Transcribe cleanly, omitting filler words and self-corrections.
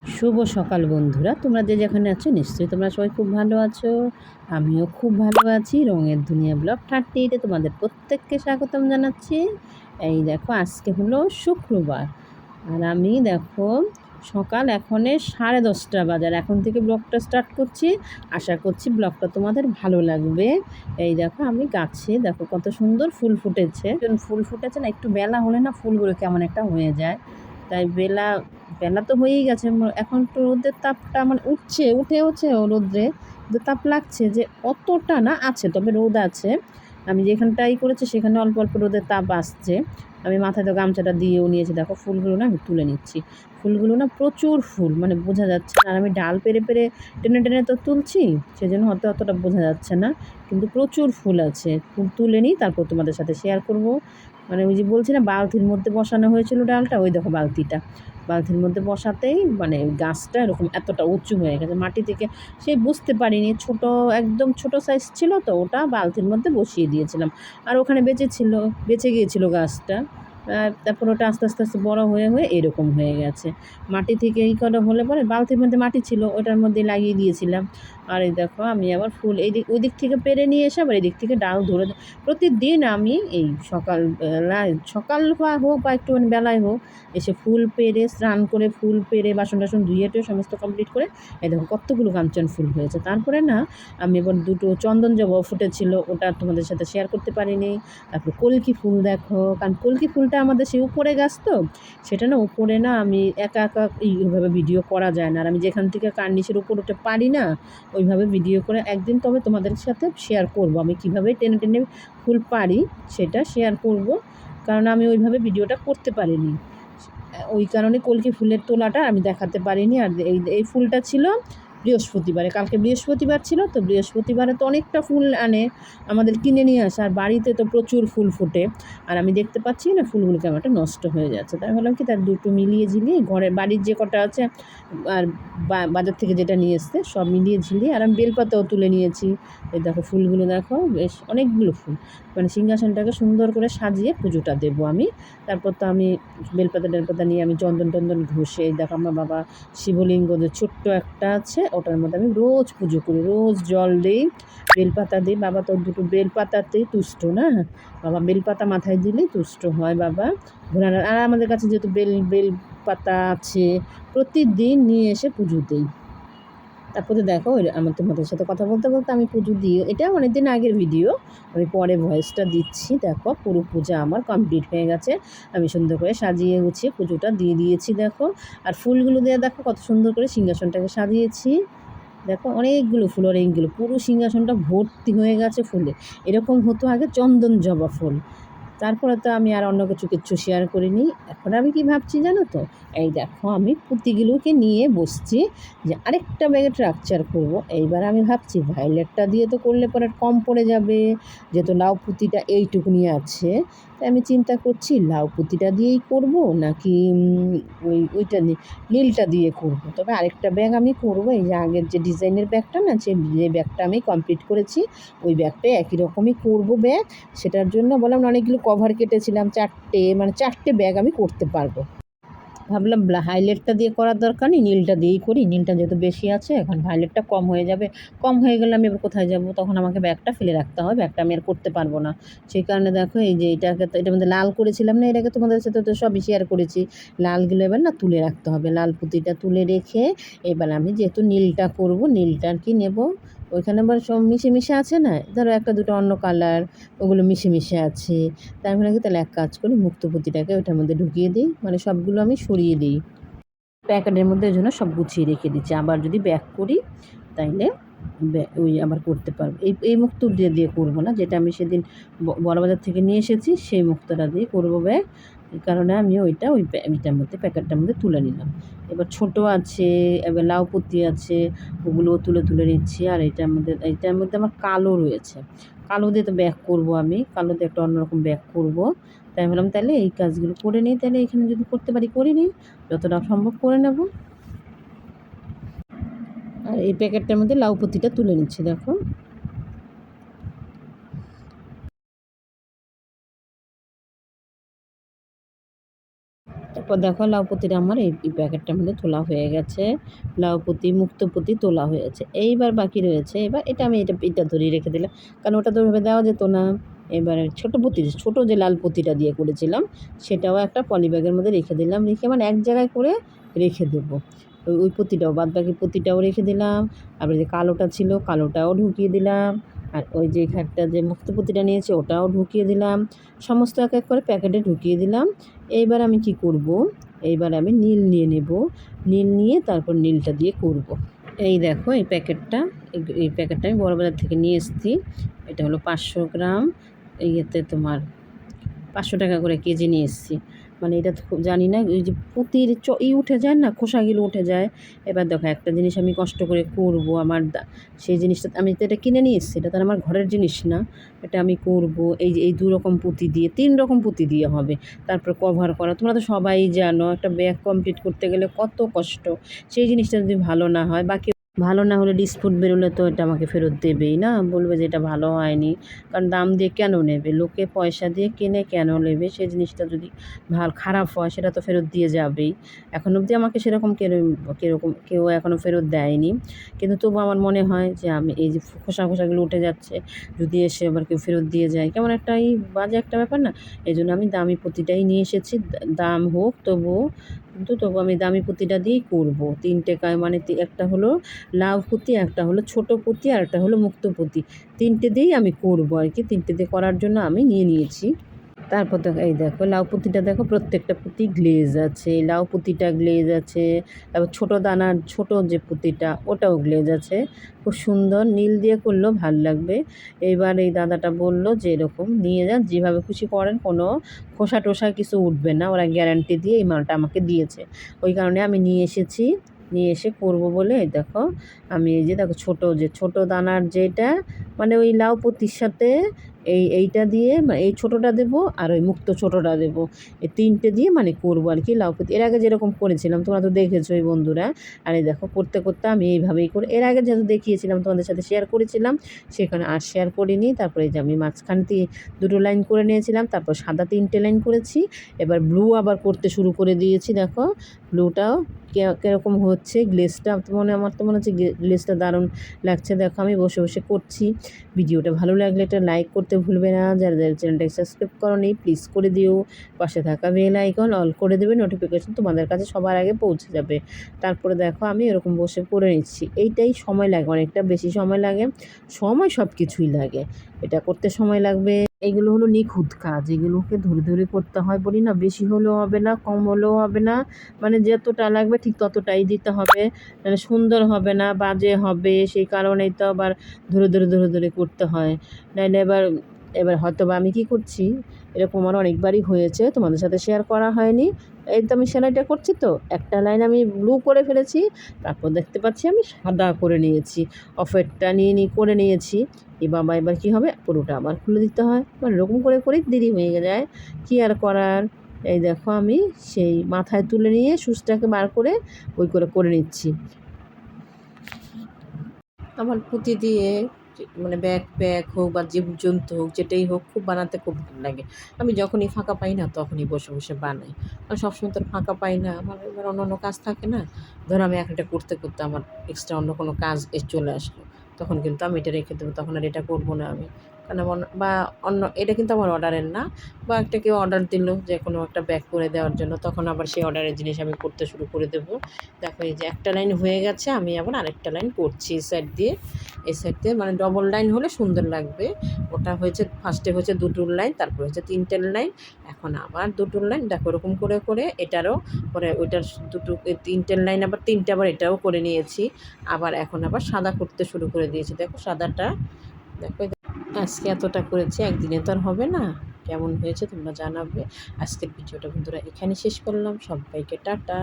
শুভ সকাল বন্ধুরা, তোমরা যে যেখানে আছো নিশ্চয়ই তোমরা সবাই খুব ভালো আছো। আমিও খুব ভালো আছি। রঙের দুনিয়া ব্লগ 38-এ তোমাদের প্রত্যেককে স্বাগতম জানাচ্ছি। এই দেখো, আজকে হলো শুক্রবার, আর আমি দেখো সকাল এখনে 10:30 বাজার, এখন থেকে ব্লগটা স্টার্ট করছি। আশা করছি ব্লগটা তোমাদের ভালো লাগবে। এই দেখো, আমি গাছে দেখো কত সুন্দর ফুল ফুটেছে। ফুল ফুটেছে না, একটু বেলা হলে না ফুলগুলো কেমন একটা হয়ে যায়। তাই বেলা বেলা তো হয়েই গেছে, এখন একটু রোদের তাপটা মানে উঠেওছে রোদ্রে, তাপ লাগছে যে অতটা না, আছে তবে রোদ আছে। আমি যেখানটাই করেছি সেখানে অল্প অল্প রোদের তাপ আসছে। আমি মাথায় তো গামছাটা দিয়েও নিয়েছি। দেখো ফুলগুলো না আমি তুলে নিচ্ছি। ফুলগুলো না প্রচুর ফুল, মানে বোঝা যাচ্ছে না। আর আমি ডাল পেরে পেরে টেনে টেনে তো তুলছি, সেজন্য হয়তো অতটা বোঝা যাচ্ছে না, কিন্তু প্রচুর ফুল আছে। ফুল তুলে নিই, তারপর তোমাদের সাথে শেয়ার করব। মানে ওই যে বলছি না, বালতির মধ্যে বসানো হয়েছিল ডালটা, ওই দেখো বালতির মধ্যে বসাতেই মানে গাছটা এরকম এতটা উঁচু হয়ে গেছে মাটি থেকে। সেই বুঝতে পারিনি, একদম ছোট সাইজ ছিল তো, ওটা বালতির মধ্যে বসিয়ে দিয়েছিলাম। আর ওখানে বেঁচে গিয়েছিল গাছটা। তারপর ওটা আস্তে আস্তে আস্তে বড় হয়ে হয়ে এরকম হয়ে গেছে। মাটি থেকে এই কটা হলে পরে বালতির মধ্যে মাটি ছিল, ওটার মধ্যে লাগিয়ে দিয়েছিলাম। আর এই দেখো, আমি আবার ফুল ওই দিক থেকে পেরে নিয়ে এসে আবার এদিক থেকে ডাল ধরে প্রতিদিন আমি এই সকাল হোক বা একটু বেলায় হোক, এসে ফুল পেড়ে স্নান করে, ফুল পেড়ে বাসন টাসন ধুয়ে টুয়ে সমস্ত কমপ্লিট করে এই দেখো কতগুলো কাঞ্চন ফুল হয়েছে। তারপরে না আমি এবার দুটো চন্দন জবা ফুটেছিল, ওটা তোমাদের সাথে শেয়ার করতে পারিনি। তারপর কলকি ফুল দেখো, কারণ কলকি ফুলটা আমাদের সেই উপরে গাছ তো, সেটা না উপরে না আমি একা একা এইভাবে ভিডিও করা যায় না। আর আমি যেখান থেকে কার্নিশের উপর উঠতে পারি না, ওইভাবে ভিডিও করে একদিন তবে তোমাদের সাথে শেয়ার করব আমি কীভাবে টেনে টেনে ফুল পারি, সেটা শেয়ার করব। কারণ আমি ওইভাবে ভিডিওটা করতে পারিনি, ওই কারণে কলকি ফুলের তোলাটা আমি দেখাতে পারিনি। আর এই ফুলটা ছিল বৃহস্পতিবারে, কালকে বৃহস্পতিবার ছিল তো, বৃহস্পতিবারে তো অনেকটা ফুল আনে আমাদের কিনে নিয়ে আসে, আর বাড়িতে তো প্রচুর ফুল ফোটে। আর আমি দেখতে পাচ্ছি না ফুলগুলো কেমন একটা নষ্ট হয়ে যাচ্ছে, তাই ভাবলাম কি তার দুটো মিলিয়ে ঝিলিয়ে ঘরের বাড়ির যে কটা আছে আর বাজার থেকে যেটা নিয়ে এসছে সব মিলিয়ে ঝিলিয়ে, আর আমি বেলপাতাও তুলে নিয়েছি। এই দেখো ফুলগুলো দেখো, বেশ অনেকগুলো ফুল, মানে সিংহাসনটাকে সুন্দর করে সাজিয়ে পুজোটা দেবো আমি। তারপর তো আমি বেলপাতা নিয়ে আমি চন্দন টন্দন ঘষে, দেখো আমার বাবা শিবলিঙ্গ যে ছোট্ট একটা আছে, ওটার মধ্যে আমি রোজ পুজো করি, রোজ জল দিই, বেলপাতা দিই। বাবা তো দুটো বেলপাতাতেই তুষ্ট না, বাবা বেলপাতা মাথায় দিলেই তুষ্ট হয় বাবা। আর আমাদের কাছে যেহেতু বেলপাতা আছে, প্রতিদিন নিয়ে এসে পুজো দিই। তারপরে দেখো আমার তোমাদের সাথে কথা বলতে বলতে আমি পুজো দিয়ে, এটা অনেকদিন আগের ভিডিও, আমি পরে ভয়েসটা দিচ্ছি। দেখো পুরো পূজা আমার কমপ্লিট হয়ে গেছে, আমি সুন্দর করে সাজিয়ে গুছিয়ে পুজোটা দিয়ে দিয়েছি দেখো। আর ফুলগুলো দিয়ে দেখো কত সুন্দর করে সিংহাসনটাকে সাজিয়েছি। দেখো অনেকগুলো ফুল, অনেকগুলো, পুরো সিংহাসনটা ভর্তি হয়ে গেছে ফুলে। এরকম হতো আগে চন্দন জবা ফুল। তারপরে তো আমি আর অন্য কিছু শেয়ার করিনি। এখন আমি কি ভাবছি জানো তো, এই দেখো আমি পুঁতিগুলোকে নিয়ে বসছি যে আরেকটা ব্যাগে স্ট্রাকচার করব। এইবার আমি ভাবছি ভায়োলেটটা দিয়ে তো করলে পরে কম পড়ে যাবে, যেহেতু লাউ পুঁতিটা এইটুকুনি আছে। তাই আমি চিন্তা করছি লাউ পুঁতিটা দিয়েই করব নাকি ওইটা নীলটা দিয়ে করব। তবে আরেকটা ব্যাগ আমি করব, এই যে আগের যে ডিজাইনের ব্যাগটা না, যে ব্যাগটা আমি কমপ্লিট করেছি, ওই ব্যাগটাই একই রকমই করব ব্যাগ। সেটার জন্য বললাম অনেকগুলো কভার কেটেছিলাম, চারটে ব্যাগ আমি করতে পারবো। ভাবলাম হাইলাইটটা দিয়ে করার দরকার নেই, নীলটা দিয়েই করি। নীলটা যেহেতু বেশি আছে, এখন হাইলাইটটা কম হয়ে যাবে। কম হয়ে গেলে আমি এবার কোথায় যাব, তখন আমাকে ব্যাগটা ফেলে রাখতে হবে, ব্যাগটা আমি আর করতে পারবো না। সেই কারণে দেখো এই যে এটার মধ্যে লাল করেছিলাম না, এটাকে তোমাদের সাথে তো সবই শেয়ার করেছি। লালগুলো এবার না তুলে রাখতে হবে, লাল পুঁতিটা তুলে রেখে এবার আমি যেহেতু নীলটা করব, নীলটা আর কি নেব। ওইখানে আবার সব মিশে আছে না, ধরো একটা দুটো অন্য কালার, ওগুলো মিশে আছে। তাই আমি নাকি তাহলে এক কাজ করি, মুক্তপুতিটাকে ওইটার মধ্যে ঢুকিয়ে দিই, মানে সবগুলো আমি সরিয়ে দিই প্যাকেটের মধ্যে, ওই জন্য সব গুছিয়ে রেখে দিচ্ছি। আবার যদি ব্যাক করি তাইলে ওই আবার করতে পারবো। এই মুক্ত দিয়ে করবো না, যেটা আমি সেদিন বড়বাজার থেকে নিয়ে এসেছি সেই মুক্তটা দিয়ে করবো ব্যাগ। এই কারণে আমি ওইটার মধ্যে প্যাকেটটার মধ্যে তুলে নিলাম। এবার ছোট আছে, এবার লাউপতি আছে, ওগুলোও তুলে নিচ্ছি। আর এইটার মধ্যে আমার কালো রয়েছে, কালো দিয়ে তো ব্যাগ করবো আমি, কালো দিয়ে একটা অন্যরকম ব্যাগ করবো। তাই ভাবলাম তাহলে এই কাজগুলো করে নিই, তাহলে এখানে যদি করতে পারি করে নিই, যতটা সম্ভব করে নেব। আর এই প্যাকেটটার মধ্যে লাউ পুঁতিটা তুলে নিচ্ছি দেখো। তারপর দেখো লাউপতিটা আমার এই প্যাকেটটার মধ্যে তোলা হয়ে গেছে। লাউপতি মুক্তপতি তোলা হয়েছে। এইবার বাকি রয়েছে, এবার এটা আমি এটা ধরিয়ে রেখে দিলাম, কারণ ওটা তো ওইভাবে দেওয়া যেত না। এবারে ছোটো যে লাল পতিটা দিয়ে করেছিলাম সেটাও একটা পলিব্যাগের মধ্যে রেখে দিলাম, রেখে মানে এক জায়গায় করে রেখে দেবো। ওই পতিটাও বাদবাকি পতিটাও রেখে দিলাম। আবার যে কালোটা ছিল কালোটাও ঢুকিয়ে দিলাম। আর ওই যে এখানটা যে মুক্তপতিটা নিয়েছে ওটাও ঢুকিয়ে দিলাম। সমস্ত এক এক করে প্যাকেটে ঢুকিয়ে দিলাম। এইবার আমি কি করব, এইবার আমি নীল নিয়ে নেব। নীল নিয়ে তারপর নীলটা দিয়ে করব। এই দেখো এই প্যাকেটটা আমি বড়বাজার থেকে নিয়ে এসেছি। এটা হলো 500 গ্রাম। ইয়েতে তোমার 500 টাকা করে কেজি নিয়ে এসেছি। মানে এটা তো জানি না, ওই যে পুঁতির উঠে যায় না, খোসাগুলো উঠে যায়। এবার দেখো একটা জিনিস আমি কষ্ট করে করব, সেই জিনিসটা আমি তো এটা কিনে নিয়ে এসেছি, এটা তো আর আমার ঘরের জিনিস না। এটা আমি করব এই 2 রকম পুঁতি দিয়ে, 3 রকম পুঁতি দিয়ে হবে। তারপর কভার করা, তোমরা তো সবাই জানো একটা ব্যাগ কমপ্লিট করতে গেলে কত কষ্ট। সেই জিনিসটা যদি ভালো না হয়, বাকি ভালো না হলে ডিসপুট বেরোলে তো এটা আমাকে ফেরত দেবেই না, বলবে যে এটা ভালো হয়নি। কারণ দাম দিয়ে কেন নেবে, লোকে পয়সা দিয়ে কিনে কেন নেবে, সেই জিনিসটা যদি খারাপ হয় সেটা তো ফেরত দিয়ে যাবেই। এখন অবধি আমাকে সেরকম কেউ এখনও ফেরত দেয়নি। কিন্তু তবু আমার মনে হয় যে আমি এই যে খোসাগুলো উঠে যাচ্ছে, যদি এসে আবার কেউ ফেরত দিয়ে যায়, কেমন একটা এই বাজে একটা ব্যাপার না। এই জন্য আমি দামি পুঁতিটাই নিয়ে এসেছি, দাম হোক তবু আমি দামি পুঁতিটা দিয়েই করবো। 3 টাকায়, মানে একটা হলো লাউ পুঁতি, একটা হলো ছোটো পুঁতি, আর একটা হলো মুক্ত পুঁতি। 3টে দিয়েই আমি করবো আর কি। 3টে দিয়ে করার জন্য আমি নিয়ে নিয়েছি। তারপর দেখো এই দেখো লাউ পুঁতিটা দেখো, প্রত্যেকটা পুঁতি গ্লেজ আছে। লাউ পুঁতিটা গ্লেজ আছে, তারপর ছোটো দানার ছোটো যে পুঁতিটা ওটাও গ্লেজ আছে। খুব সুন্দর, নীল দিয়ে করলেও ভাল লাগবে। এইবার এই দাদাটা বলল যে এরকম নিয়ে যান, যেভাবে খুশি করেন, কোনো খোসা টোসা কিছু উঠবে না, ওরা গ্যারান্টি দিয়ে এই মালটা আমাকে দিয়েছে। ওই কারণে আমি নিয়ে এসেছি, নিয়ে এসে করবো বলে দেখো আমি এই যে দেখো ছোটো দানার যেটা, মানে ওই লাউ পুঁতির সাথে এইটা দিয়ে, এই ছোটোটা দেবো আর ওই মুক্ত ছোটোটা দেবো, এই 3টে দিয়ে মানে করবো আর কি লাউ পুঁতি। এর আগে যেরকম করেছিলাম তোমরা তো দেখেছো এই বন্ধুরা। আর এই দেখো করতে করতে আমি এইভাবেই করে, এর আগে যেহেতু দেখিয়েছিলাম তোমাদের সাথে শেয়ার করেছিলাম, সেখানে আর শেয়ার করিনি। তারপরে এই যে আমি মাঝখানে 2টো লাইন করে নিয়েছিলাম, তারপর সাদা 3টে লাইন করেছি। এবার ব্লু আবার করতে শুরু করে দিয়েছি। দেখো ব্লুটাও কীরকম হচ্ছে, গ্লেজটা আমার তো মনে হচ্ছে গ্লেজটা দারুণ লাগছে। দেখো আমি বসে বসে করছি। ভিডিওটা ভালো লাগলে এটা লাইক করতে ভুলবে না। যারা চ্যানেলটাকে সাবস্ক্রাইব করোনি প্লিজ করে দিও। পাশে থাকা বেল আইকন অল করে দেবে, নোটিফিকেশন তোমাদের কাছে সবার আগে পৌঁছে যাবে। তারপরে দেখো আমি এরকম বসে করে নিচ্ছি। এইটাই সময় লাগে, অনেকটা বেশি সময় লাগে। সময় সব কিছুই লাগে, এটা করতে সময় লাগবে। এইগুলো হলো নিখুঁত কাজ, এগুলোকে ধরে ধরে করতে হয়। বলি না, বেশি হলেও হবে না, কম হলেও হবে না, মানে যতটা লাগবে ঠিক ততটাই দিতে হবে, মানে সুন্দর হবে না, বাজে হবে। সেই কারণেই তো আবার ধরে করতে হয়। নাইলে এবার হয়তো বা আমি কী করছি, এরকম আমার অনেকবারই হয়েছে, তোমাদের সাথে শেয়ার করা হয়নি। এই তো আমি সেলাইটা করছি, তো একটা লাইন আমি ব্লু করে ফেলেছি, তারপর দেখতে পাচ্ছি আমি সাদা করে নিয়েছি, অফেরটা করে নিয়েছি। বাবা এবার কী হবে, পুরোটা আবার খুলে দিতে হয়, মানে এরকম করে দেরি হয়ে যায়, কী আর করার। এই দেখো আমি সেই মাথায় তুলে নিয়ে সুচটাকে বার করে করে নিচ্ছি। আমার পুঁতি দিয়ে মানে ব্যাগ হোক বা জীবজন্তু হোক, যেটাই হোক, খুব বানাতে খুব ভালো লাগে। আমি যখনই ফাঁকা পাই না তখনই বসে বসে বানাই। কারণ সবসময় তো আর ফাঁকা পাই না, আমার এবার অন্য কাজ থাকে না। ধরো আমি একটা করতে আমার এক্সট্রা অন্য কোনো কাজ চলে আসলো, তখন কিন্তু আমি এটা রেখে দেবো, তখন আর এটা করবো না আমি। কারণ বা এটা কিন্তু আমার অর্ডারের না, বা একটা কেউ অর্ডার দিল যে কোনো একটা ব্যাগ করে দেওয়ার জন্য, তখন আবার সেই অর্ডারের জিনিস আমি করতে শুরু করে দেবো। দেখো এই যে একটা লাইন হয়ে গেছে, আমি আবার আরেকটা লাইন করছি এই সাইড দিয়ে। মানে ডবল লাইন হলে সুন্দর লাগবে। ওটা হয়েছে ফার্স্টে হয়েছে 2টোর লাইন, তারপর হচ্ছে 3টের লাইন, এখন আবার 2টোর লাইন। দেখো এরকম করে এটারও পরে ওইটার 3টের লাইন, আবার 3টে আবার এটাও করে নিয়েছি। আবার এখন আবার সাদা করতে শুরু করে দিয়েছি। দেখো সাদাটা, দেখো আজকে এতটা করেছি, একদিনে তো আর হবে না। কেমন হয়েছে তোমরা জানাবে। আজকের ভিডিওটা বন্ধুরা এখানে শেষ করলাম, সবাইকে টাটা।